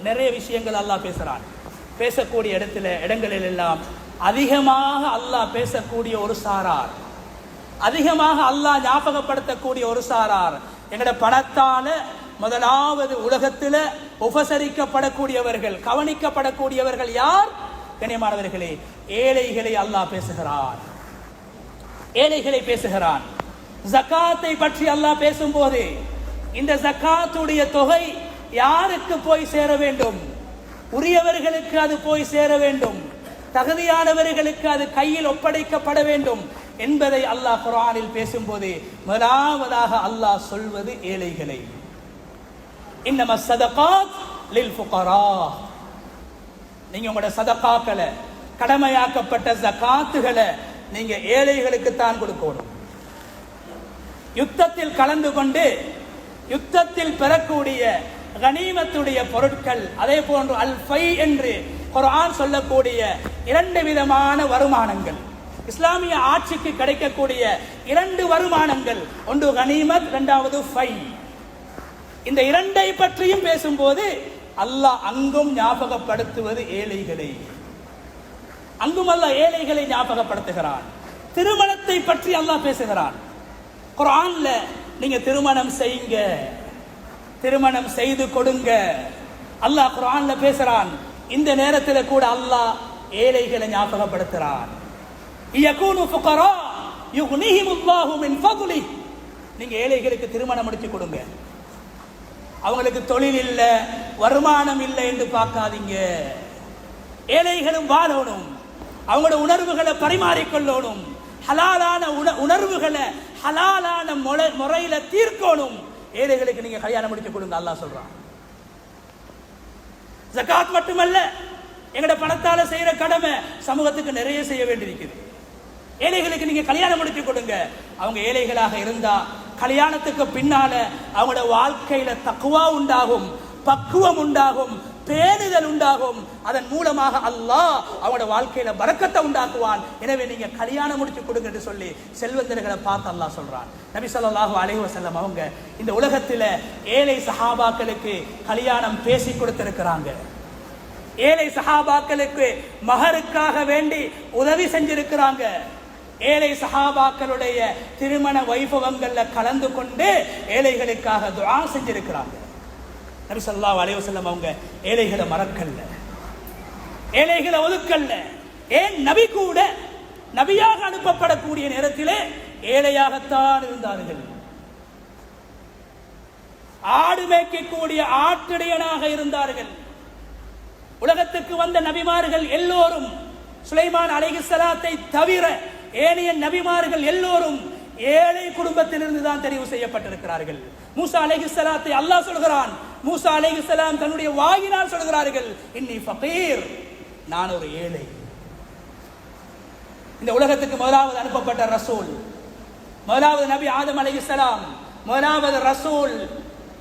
நிறைய விஷயங்கள் அல்லாஹ் பேசுறான். பேசக்கூடிய இடங்களில் எல்லாம் அதிகமாக அல்லாஹ் பேசக்கூடிய ஒரு சாரார், அதிகமாக அல்லாஹ் ஞாபகப்படுத்தக்கூடிய ஒரு சாரார், எங்கட பணத்தால முதலாவது உலகத்துல உபசரிக்கப்படக்கூடியவர்கள், கவனிக்கப்படக்கூடியவர்கள் யார்? கண்ணியமானவர்களே, ஏழைகளை அல்லாஹ் பேசுகிறான். ஏழைகளை பேசுகிறான். ஜகாத்தை பற்றி அல்லாஹ் பேசும்போது இந்த ஜகாத்துடைய தொகை யாருக்கு போய் சேர வேண்டும்? உரியவர்களுக்கு அது போய் சேர வேண்டும், தகுதியானவர்களுக்கு அது கையில் ஒப்படைக்கப்பட வேண்டும் என்பதை அல்லாஹ் குர்ஆனில் பேசும்போது முதலாவதாக அல்லாஹ் சொல்வது ஏழைகளை. இன்னம ஸதகாத் லில் ஃபுகரா. நீங்க உங்களுடைய சதகாக்களை, கடமையாக்கப்பட்ட ஜகாத்துகளை நீங்க ஏழைகளுக்கு தான் கொடுக்கணும். யுத்தத்தில் கலந்து கொண்டு யுத்தத்தில் பெறக்கூடிய கனிமத்துடைய பொருட்கள், அதே போன்று அல் ஃபை என்று குர்ஆன் சொல்லக்கூடிய இரண்டு விதமான வருமானங்கள், இஸ்லாமிய ஆட்சிக்கு கிடைக்கக்கூடிய இரண்டு வருமானங்கள், ஒன்று கனிமத், இரண்டாவது ஃபை. இந்த இரண்டை பற்றியும் பேசும்போது அல்லாஹ் அங்கும் ஞாபகப்படுத்துவது ஏழைகளை. அங்கும் அல்லாஹ் ஏழைகளை ஞாபகப்படுத்துகிறான். திருமணத்தை பற்றி அல்லாஹ் பேசுகிறான். குர்ஆன்ல நீங்க திருமணம் செய்யுங்க, திருமணம் செய்து கொடுங்க, அல்லாஹ் குர்ஆன்ல பேசுறான். இந்த நேரத்தில் கூட அல்லாஹ் ஏழைகளை ஞாபகப்படுத்துறான். யகூனு ஃபுகரா யுக்னிஹிமுல்லாஹு மின் ஃபضலிஹ். நீங்க ஏழைகளுக்கு திருமணம் முடிச்சு கொடுங்க. அவங்களுக்கு தொழில் இல்லை, வருமானம் இல்லை என்று பார்க்காதீங்க. ஏழைகளும் வாழணும், அவங்களோட உணர்வுகளை பரிமாறிக்கொள்ளணும், ஹலாலான உணர்வுகளை ஹலாலான முறையில தீர்க்கணும். ஏழைகளுக்கு நீங்க கல்யாணம் முடிச்சு கொடுங்க அல்லாஹ் சொல்றான். ஜகாத் மட்டுமல்ல, எங்கட பணத்தால செய்யற கடமை சமூகத்துக்கு நிறைய செய்ய வேண்டியிருக்குது. ஏழைகளுக்கு நீங்க கல்யாணம் முடிச்சு கொடுங்க. அவங்க ஏழைகளாக இருந்தா கல்யாணத்துக்கு பின்னால அவங்களோட வாழ்க்கையில தக்வா உண்டாகும், பக்குவம் உண்டாகும், பேணுதல் உண்டாகும். அதன் மூலமாக அல்லாஹ் அவங்களோட வாழ்க்கையில பரக்கத்தை உண்டாக்குவான். எனவே நீங்க கல்யாணம் முடிச்சு கொடுங்க என்று சொல்லி செல்வந்தர்களை பார்த்து அல்லாஹ் சொல்றான். நபி ஸல்லல்லாஹு அலைஹி வஸல்லம் அவங்க இந்த உலகத்துல ஏழை சஹாபாக்களுக்கு கல்யாணம் பேசி கொடுத்திருக்கிறாங்க. ஏழை சஹாபாக்களுக்கு மஹருக்காக வேண்டி உதவி செஞ்சிருக்கிறாங்க. ஏழை சஹாபாக்களுடைய திருமண வைபவங்கள்ல கலந்து கொண்டு ஏழைகளுக்காக துஆ செஞ்சிருக்கிறாங்க. நபி ஸல்லல்லாஹு அலைஹி வஸல்லம் அவங்க ஏழைகளை மறக்கல்ல, ஏழைகளை ஒதுக்கல்ல. ஏன் நபி கூட நபியாக அனுப்பப்படக்கூடிய நேரத்திலே ஏழையாகத்தான் இருந்தார்கள். ஆடு மேய்க்கக்கூடிய ஆட்டிடையனாக இருந்தார்கள். உலகத்துக்கு வந்த நபிமார்கள் எல்லோரும், சுலைமான் அலைஹிஸ்ஸலாத்தை தவிர ஏனைய நபிமார்கள் எல்லோரும் ஏழை குடும்பத்திலிருந்து தான் தெரிவு செய்யப்பட்டிருக்கிறார்கள். மூசா அலைஹிஸ்ஸலாத்தை அல்லாஹ் சொல்கிறான், மூசா அலைஹிஸ்ஸலாம் தன்னுடைய வாயினால் சொல்கிறார்கள், இன்னி ஃபகீர், நான் ஒரு ஏழை. இந்த உலகத்துக்கு முதலாவது அனுப்பப்பட்ட ரசூல், முதலாவது நபி ஆதம் அலைஹிஸ்ஸலாம், முதலாவது ரசூல்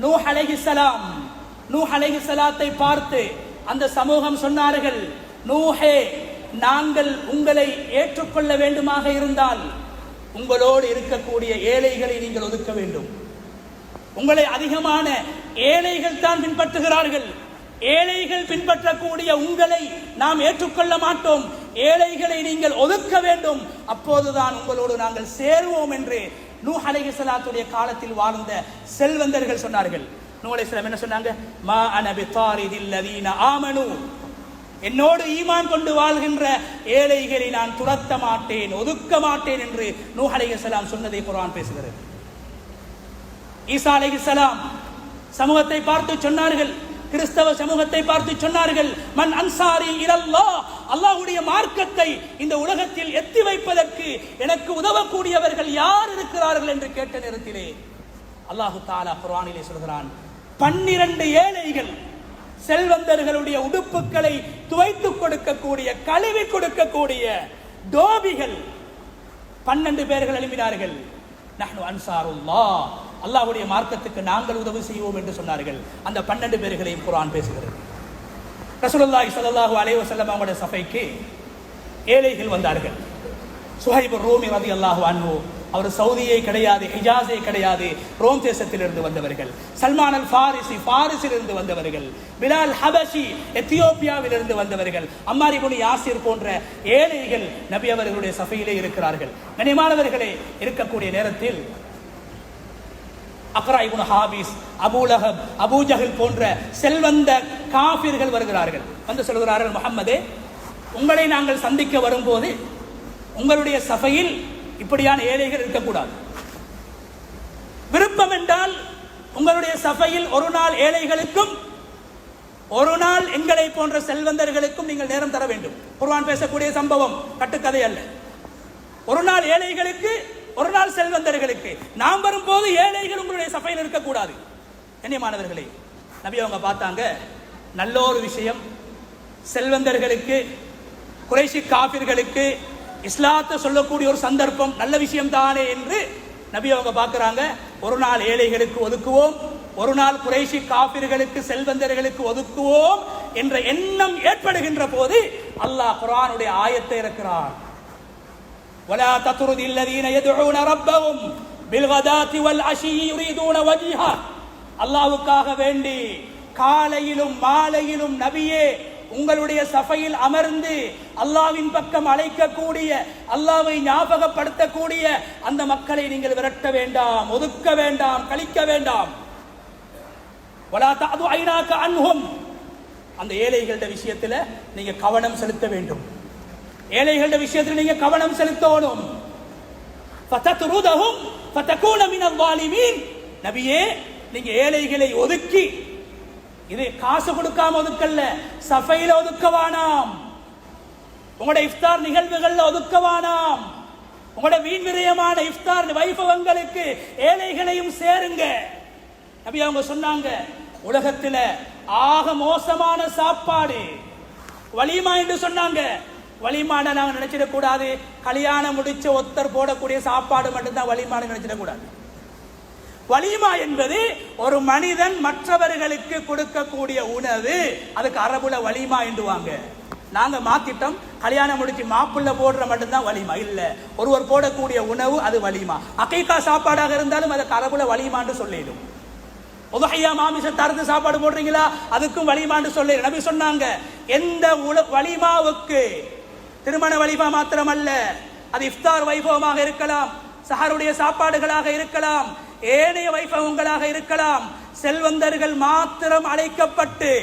நூஹ் அலைஹிஸ்ஸலாம். நூஹ் அலைஹிஸ்ஸலாத்தை பார்த்து அந்த சமூகம் சொன்னார்கள், நூஹே, நாங்கள் உங்களை ஏற்றுக்கொள்ள வேண்டுமாக இருந்தால் உங்களோடு இருக்கக்கூடிய ஏழைகளை நீங்கள் ஒதுக்க வேண்டும். உங்களை அதிகமான ஏழைகள் தான் பின்பற்றுகிறார்கள். ஏழைகள் பின்பற்றக்கூடிய உங்களை நாம் ஏற்றுக்கொள்ள மாட்டோம். ஏழைகளை நீங்கள் ஒதுக்க வேண்டும், அப்போதுதான் உங்களோடு நாங்கள் சேருவோம் என்று நூஹ் அலைஹிஸ்ஸலாத்துடைய காலத்தில் வாழ்ந்த செல்வந்தர்கள் சொன்னார்கள். நூஹ் அலைஹிஸ்ஸலாம் என்ன சொன்னாங்க? மா அன பிதாரிதில் லதீன ஆமனு, என்னோடு ஈமான் கொண்டு வாழ்கின்ற ஏழைகளை நான் துரத்த மாட்டேன், ஒதுக்க மாட்டேன் என்று நூஹ் அலைஹிஸ்ஸலாம் சொன்னதை குர்ஆன் பேசுகிறது. ஈசா அலைஹிஸ்ஸலாம் சமூகத்தை பார்த்து சொன்னார்கள், கிறிஸ்தவ சமூகத்தை பார்த்து சொன்னார்கள், மன் அன்சாரி இலல்லாஹ், அல்லாஹ்வுடைய மார்க்கத்தை இந்த உலகத்தில் எத்தி வைப்பதற்கு எனக்கு உதவக்கூடியவர்கள் யார் இருக்கிறார்கள் என்று கேட்ட நேரத்திலே அல்லாஹு தஆலா குர்ஆனிலே சொல்கிறான், 12 ஏழைகள் செல்வந்தர்களுடைய உடுப்புகளை துவைத்து கொடுக்கக்கூடிய, கழுவி கொடுக்கக்கூடிய டோபிகள் 12 பேர்கள் எழுப்பினார்கள். நஹ்னு அன்சாருல்லாஹ், அல்லாஹ்வுடைய மார்க்கத்துக்கு நாங்கள் உதவி செய்வோம் என்று சொன்னார்கள். அந்த 12 பேர்களையும் குர்ஆன் பேசுகிறது. ரசூலுல்லாஹி ஸல்லல்லாஹு அலைஹி வஸல்லம் அவங்களுடைய சபைக்கு ஏழைகள் வந்தார்கள். சுஹைப் ரூமி ரலியல்லாஹு அன்ஹு அவர் சவுதியே கிடையாது, ஹிஜாஸே கிடையாது, ரோம் தேசத்திலிருந்து வந்தவர்கள். சல்மான் அல் ஃபாரிசி ஃபாரிஸிலிருந்து வந்தவர்கள். பிலால் ஹபஷி எத்தியோப்பியாவிலிருந்து வந்தவர்கள். அம்மார் இப்னு யாசிர் போன்ற ஏழைகள் நபி அவர்களுடைய சபையிலே இருக்கிறார்கள். கண்ணியமானவர்களே, இருக்கக்கூடிய நேரத்தில் Aqra ibn Habis, Abu Lahab, Abu Jahl போன்ற செல்வந்த காஃபிர்கள் வருகிறார்கள். வந்து சொல்கிறார்கள், முஹம்மதே, உங்களை நாங்கள் சந்திக்க வரும்போது உங்களுடைய சபையில் இப்படியான ஏழைகள் இருக்கக்கூடாது. விருப்பம் என்றால் உங்களுடைய சபையில் ஒரு நாள் ஏழைகளுக்கும் ஒரு நாள் எங்களை போன்ற செல்வந்தர்களுக்கும் நீங்கள் நேரம் தர வேண்டும். குர்ஆன் பேசக்கூடிய சம்பவம், கட்டுக்கதை அல்ல. ஒரு நாள் ஏழைகளுக்கு, ஒரு நாள் செல்வந்தர்களுக்கு. நாம் வரும்போது ஏழைகள் உங்களுடைய சபையில் இருக்கக்கூடாது. கண்ணியமானவர்களே, நபி அவங்க பார்த்தாங்க, நல்ல ஒரு விஷயம். செல்வந்தர்களுக்கு, குறைஷி காபிர்களுக்கு இஸ்லாத்தை சொல்லக்கூடிய ஒரு சந்தர்ப்பம், நல்ல விஷயம் தானே என்று நபி அவங்க பார்க்கிறாங்க. ஒரு நாள் ஏழைகளுக்கு ஒதுக்குவோம், ஒரு நாள் குறைஷி காபிர்களுக்கு செல்வந்தர்களுக்கு ஒதுக்குவோம் என்ற எண்ணம் ஏற்படுகின்ற போது அல்லாஹ் குர்ஆனுடைய ஆயத்தை இறக்கிறார். ولا تطرد الذين يدعون ربهم بالغداة والعشي يريدون وجهه. அல்லாஹ்வுக்காக வேண்டி காலையிலும் மாலையிலும் நபியே உங்களுடைய சபையில் அமர்ந்து அல்லாஹ்வின் பக்கம் அழைக்கக்கூடிய, அல்லாஹ்வை ஞாபகப்படுத்தக்கூடிய அந்த மக்களை நீங்கள் விரட்ட வேண்டாம், ஒதுக்க வேண்டாம், கழிக்க வேண்டாம். ولا تعد عيناك عنهم. அந்த ஏழைகளுடைய விஷயத்துல நீங்க கவனம் செலுத்த வேண்டும். ஏழைகளுடைய விஷயத்தில் நீங்க கவனம் செலுத்தணும். ஃபதத்ருதஹும் ஃபதகூன மினல் வாலிமீன். நபியே, நீங்க ஏழைகளை ஒதுக்கி, இது காசு கொடுக்காம ஒதுக்கல்ல, சஃபையில ஒதுக்கவானாம், உங்களுடைய இஃப்தார் நிகழ்வுகள்ல ஒதுக்கவானாம், உங்களுடைய வீண் விரயமான இஃப்தார் வைபவங்களுக்கு ஏழைகளையும் சேருங்க. நபி அவங்க சொன்னாங்க, உலகத்துல ஆக மோசமான சாப்பாடு வலிமா என்று சொன்னாங்க. வலிமான நாங்க நினைச்சிடக்கூடாது, கல்யாணம் முடிச்ச ஒத்தர் போடக்கூடிய சாப்பாடு மட்டும்தான் வலிமான நினைச்சிடக்கூடாது. வலிமா என்பது ஒரு மனிதன் மற்றவர்களுக்கு கொடுக்கக்கூடிய உணவு. அதுக்கு அரபுல வலிமா என்றுவாங்க. நாங்க மாத்திட்டோம், கல்யாணம் முடிச்சு மாப்பிள்ள போடுற மட்டும்தான் வலிமா. இல்ல, ஒருவர் போடக்கூடிய உணவு அது வலிமா. அகைகா சாப்பாடாக இருந்தாலும் அதுக்கு அரபுல வலிமான்னு சொல்லிடும். உதஹியா மாமிசத்தை அறுத்து சாப்பாடு போடுறீங்களா, அதுக்கும் வலிமான்னு சொல்லி நபி சொன்னாங்க. எந்த வலிமாவுக்கு, திருமண வலிமா மாத்திரம் அல்ல, அது இஃப்தார் வைபவமாக இருக்கலாம், சஹருடைய சாப்பாடுகளாக இருக்கலாம், ஏனைய வைபவங்களாக இருக்கலாம், செல்வந்தர்கள் மாத்திரம் அழைக்கப்பட்டு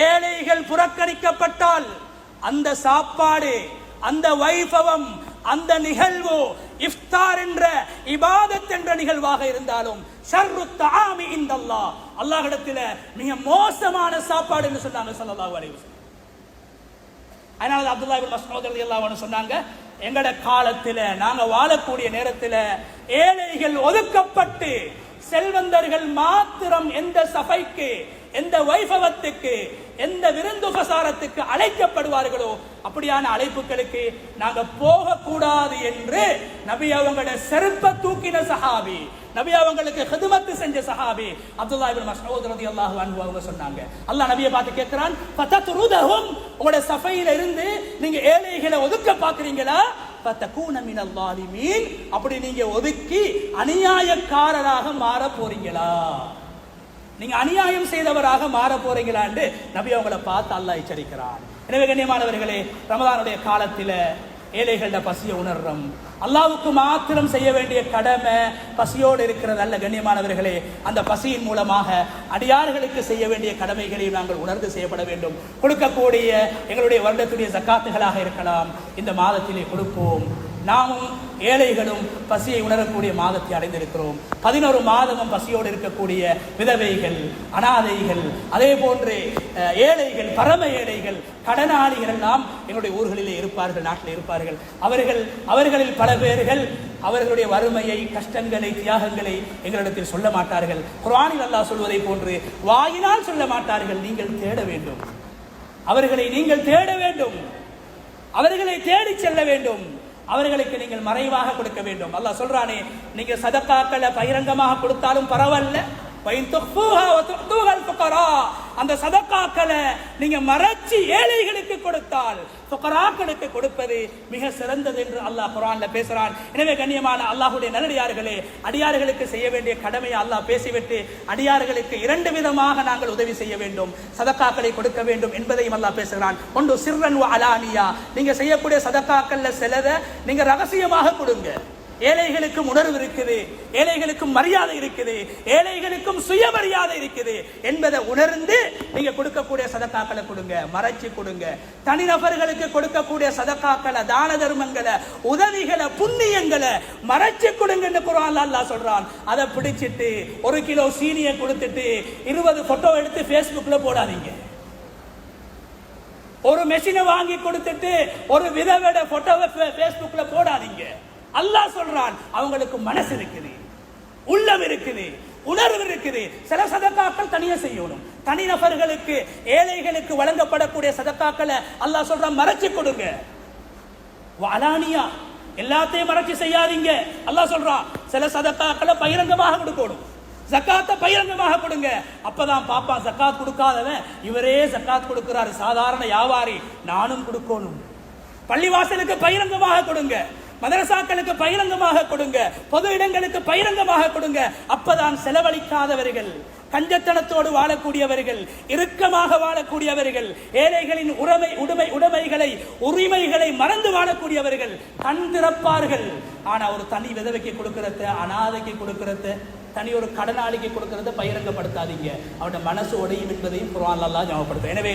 ஏழைகள் புறக்கணிக்கப்பட்டால் அந்த சாப்பாடு, அந்த வைபவம், அந்த நிகழ்வு இஃப்தார் என்ற இபாதத் என்ற நிகழ்வாக இருந்தாலும் ஷர்ரு தஆமி இன்தல்லாஹ், அல்லாஹ்விடத்தில் மிக மோசமான சாப்பாடு என்று சொன்னாங்க ஸல்லல்லாஹு அலைஹி வஸல்லம். அதனால அப்துல்லாஹ் இப்னு மஸ்ஊத் ரலியல்லாஹு அன்ஹு சொன்னாங்க, எங்கட காலத்துல நாங்க வாழக்கூடிய நேரத்துல ஏழைகள் ஒதுக்கப்பட்டு செல்வந்தர்கள் மாத்திரம் எந்த சபைக்கு, எந்த வைபவத்துக்கு, எந்த விருந்துபசாரத்துக்கு அழைக்கப்படுவார்களோ அப்படியான அழைப்புகளுக்கு நாங்க போகக்கூடாது என்று நபி அவங்களோட செருப்பை தூக்கின சஹாபி, நபி அவங்களுக்கு ஹிதுமத் செஞ்ச சஹாபி அப்துல்லாஹ் இப்னு மஸ்ஊத் ரலியல்லாஹு அன்ஹு அவங்க சொன்னாங்க. அல்லாஹ் நபியை பார்த்து கேட்கிறான், ஃபதத்ருதஹும், உங்களோட சபையில இருந்து நீங்க ஏழைகளை ஒதுக்க பாக்குறீங்களா, ஃபதகூன மினல் வாலிமீன், அப்படி நீங்க ஒதுக்கி அநியாயக்காரராக மாற போறீங்களா, நீங்க அநியாயம் செய்தவராக மாற போறீங்களா என்று நபி அவங்களை பார்த்து அல்லாஹ் எச்சரிக்கிறான். எனவே கண்ணியமானவர்களே, ரமதானுடைய காலத்தில் ஏழைகள பசியை உணர்றோம். அல்லாஹ்வுக்கு மாத்திரம் செய்ய வேண்டிய கடமை பசியோடு இருக்கிறது அல்ல கண்ணியமானவர்களே. அந்த பசியின் மூலமாக அடியார்களுக்கு செய்ய வேண்டிய கடமைகளையும் நாங்கள் உணர்ந்து செய்யப்பட வேண்டும். கொடுக்கக்கூடிய எங்களுடைய வருடத்துடைய ஜக்காத்துகளாக இருக்கலாம், இந்த மாதத்திலே கொடுப்போம். நாமும் ஏழைகளும் பசியை உணரக்கூடிய மாதத்தை அடைந்திருக்கிறோம். 11 மாதமும் பசியோடு இருக்கக்கூடிய விதவைகள், அனாதைகள், அதே போன்று ஏழைகள், பரம ஏழைகள், கடனாளிகள் எல்லாம் எங்களுடைய ஊர்களிலே இருப்பார்கள், நாட்டில் இருப்பார்கள். அவர்களில் பல பேர்கள் அவர்களுடைய வறுமையை, கஷ்டங்களை, தியாகங்களை எங்களிடத்தில் சொல்ல மாட்டார்கள். குர்ஆனில் அல்லாஹ் சொல்வதை போன்று வாயினால் சொல்ல மாட்டார்கள். நீங்கள் தேட வேண்டும், அவர்களை நீங்கள் தேட வேண்டும், அவர்களை தேடி செல்ல வேண்டும், அவர்களுக்கு நீங்கள் மறைவாக கொடுக்க வேண்டும். அல்லாஹ் சொல்றானே, நீங்க சதக்காக்களை பகிரங்கமாக கொடுத்தாலும் பரவாயில்ல, அந்த சதக்காக்களை நீங்க மறைச்சி ஏழைகளுக்கு கொடுத்தால் ஃபுகராக்களுக்கு கொடுப்பது மிக சிறந்தது என்று அல்லாஹ் குர்ஆன்ல பேசுறான். எனவே கண்ணியமான அல்லாஹ்வுடைய நல்லடியார்களே, அடியார்களுக்கு செய்ய வேண்டிய கடமையை அல்லாஹ் பேசிவிட்டு அடியார்களுக்கு இரண்டு விதமாக நாங்கள் உதவி செய்ய வேண்டும், சதக்காக்களை கொடுக்க வேண்டும் என்பதையும் அல்லாஹ் பேசுகிறான். ஒன்று சிர்ரன் வ அலானியா, நீங்க செய்யக்கூடிய சதக்காக்கள்ல சிலதை நீங்க ரகசியமாக கொடுங்க. ஏழைகளுக்கும் உணர்வு இருக்குது, ஏழைகளுக்கும் மரியாதை இருக்குது, ஏழைகளுக்கும் சுயமரியாதை இருக்குது என்பதை உணர்ந்து நீங்க கொடுக்கக்கூடிய சதக்காக்களை கொடுங்க, மறைச்சு கொடுங்க. தனிநபர்களுக்கு கொடுக்கக்கூடிய சதக்காக்களை, தான தர்மங்களை, உதவிகளை, புண்ணியங்களை மறைச்சு கொடுங்கன்னு குர்ஆன்ல அல்லாஹ் சொல்றான். அதை பிடிச்சிட்டு 1 கிலோ சீனியை கொடுத்துட்டு 20 போட்டோ எடுத்து Facebookல போடாதீங்க. ஒரு மெஷினை வாங்கி கொடுத்துட்டு ஒரு விதவிட போட்டோவை Facebookல போடாதீங்க. அல்லாஹ் சொல்றான், அவங்களுக்கு மனசு இருக்குது, உள்ளம் இருக்குது, உணர்வு இருக்குது. சில சதக்காக்கள் தனியா செய்யணும். தனிநபர்களுக்கு, ஏழைகளுக்கு வழங்கப்படக்கூடிய சதக்காக்களை அல்லாஹ் சொல்றான் மறைச்சு கொடுங்க. அலானியா, எல்லாத்தையும் மறைச்சு செய்யாதீங்க. அல்லாஹ் சொல்றான் சில சதக்காக்களை பகிரங்கமாக கொடுக்கணும். ஜக்காத்தை பகிரங்கமாக கொடுங்க. அப்பதான் பாப்பா ஜக்காத் கொடுக்காதவன் இவரே ஜக்காத் கொடுக்கிறாரு, சாதாரண வியாபாரி, நானும் கொடுக்கணும். பள்ளிவாசலுக்கு பகிரங்கமாக கொடுங்க, மதரசாக்களுக்கு பகிரங்கமாக கொடுங்க, பொது இடங்களுக்கு பகிரங்கமாக கொடுங்க. அப்பதான் செலவழிக்காதவர்கள், கஞ்சத்தனத்தோடு வாழக்கூடியவர்கள், இறுக்கமாக வாழக்கூடியவர்கள், ஏழைகளின் உடைமைகளை உரிமைகளை மறந்து வாழக்கூடியவர்கள் கண் திறப்பார்கள். ஆனா ஒரு தனி விதவைக்கு கொடுக்கறத, அனாதைக்கு கொடுக்கறத, தனி ஒரு கடனாளிக்கு கொடுக்கறத பகிரங்கப்படுத்தாதீங்க. அவனோட மனசு உடையும் என்பதையும் குர்ஆன் அல்லாஹ் ஞாபகப்படுத்தும். எனவே